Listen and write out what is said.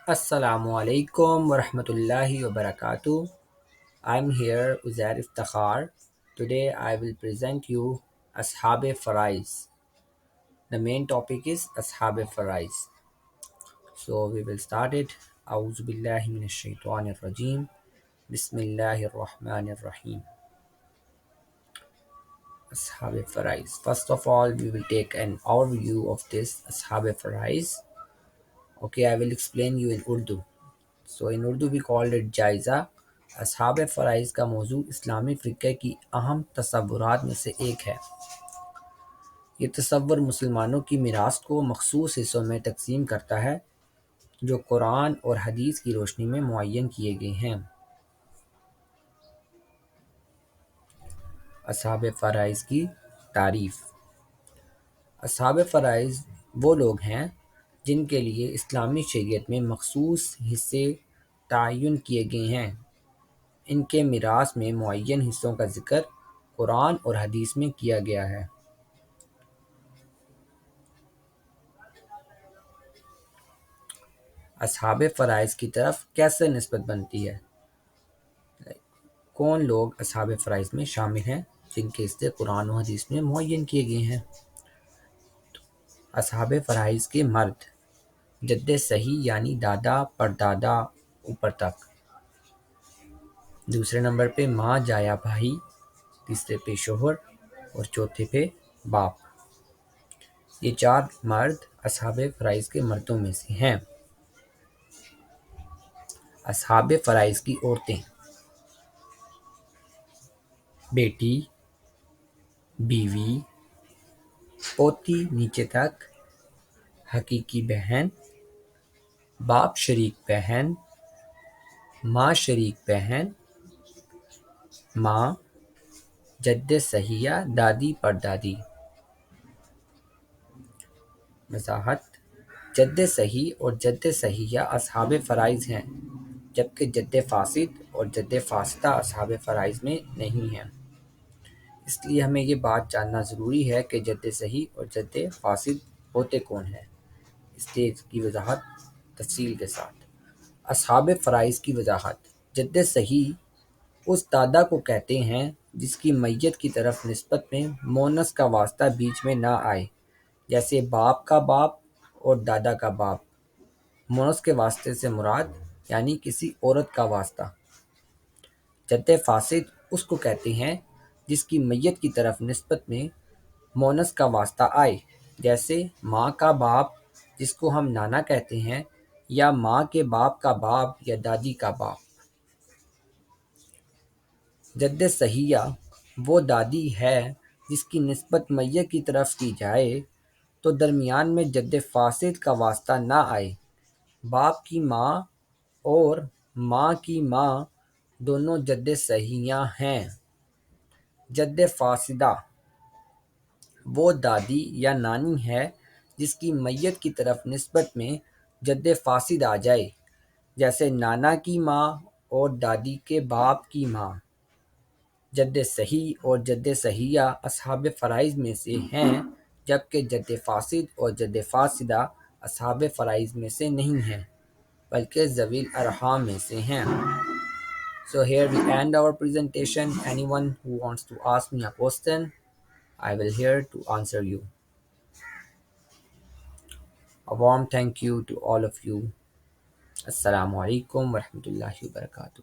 Assalamu alaikum warahmatullahi wabarakatuh. I'm here, Uzair Iftakhar. Today I will present you Ashab Farais. The main topic is Ashab Farais. So we will start it. A'udhu billahi minash shaitanir rajim. Bismillahir rahmanir rahim. Ashab Farais. First of all, we will take an overview of this Ashab Farais. Okay, I will explain you in Urdu. सो इन उर्दू भी called it जायज़ा। असहाब फ़राइज़ का मौजू इस्लामी फ़िक़्ह की अहम तसव्वुरात में से एक है। ये तसव्वुर मुसलमानों की मीरास को मख़सूस हिस्सों में तक़सीम करता है जो कुरान और हदीस की रोशनी में मुअय्यन किए गए हैं। असहाब फ़राइज़ की तारीफ़। असहाब फ़राइज़ वो लोग हैं जिनके लिए इस्लामी शरीयत में मख़सूस हिस्से तयन किए गए हैं। इनके मीरास में मुअय्यन हिस्सों का ज़िक्र कुरान और हदीस में किया गया है। असहाब फ़राइज़ की तरफ कैसे निस्बत बनती है? कौन लोग असहाब फ़राइज़ में शामिल हैं जिनके हिस्से कुरान और हदीस में मुअय्यन किए गए हैं? असहाब फ़राइज़ के मर्द जद्द सही यानी दादा परदादा ऊपर तक। दूसरे नंबर पे माँ जाया भाई, तीसरे पे शोहर और चौथे पे बाप। ये चार मर्द असहाब फ़राइज़ के मर्दों में से हैं। असहाब फ़राइज़ की औरतें बेटी, बीवी, पोती नीचे तक, हकीकी बहन, बाप शरीक बहन, माँ शरीक बहन, माँ, जद्द सहिया दादी परदादी। वजाहत। जद्द सही और जद्द सहिया असहाब फ़राइज़ हैं जबकि जद्द फासिद और जद्द फासिदा असहाब फ़राइज़ में नहीं हैं। इसलिए हमें ये बात जानना ज़रूरी है कि जद्द सही और जद्द फासिद होते कौन हैं। इसलिए इसकी वजाहत तफसील के साथ। असहाब फ़राइज़ की वजाहत। जद्द सही उस दादा को कहते हैं जिसकी मैयत की तरफ निस्बत में मोनस का वास्ता बीच में ना आए, जैसे बाप का बाप और दादा का बाप। मोनस के वास्ते से मुराद यानी किसी औरत का वास्ता। जद्द फासिद उसको कहते हैं जिसकी मैयत की तरफ निस्बत में मोनस का वास्ता आए, जैसे माँ का बाप जिसको हम नाना कहते हैं, या माँ के बाप का बाप या दादी का बाप। जद्द सहिया वो दादी है जिसकी निस्बत मैयत की तरफ की जाए तो दरमियान में जद्द फासिद का वास्ता ना आए। बाप की माँ और माँ की माँ दोनों जद्द सहियाँ हैं। जद्द फासिदा वो दादी या नानी है जिसकी मैयत की तरफ निस्बत में जद्द फासिद आ जाए, जैसे नाना की माँ और दादी के बाप की माँ। जद्द सही और जद्द सहिया असहाब फ़राइज़ में से हैं जबकि जद्द फासिद और जद्द फासिदा असहाब फ़राइज़ में से नहीं हैं बल्कि ज़वील अरहाम में से हैं। So here we end our presentation. Anyone who wants to ask me a question, I will here to answer you. A warm thank you to all of you. Assalamu alaikum warahmatullahi wabarakatuh.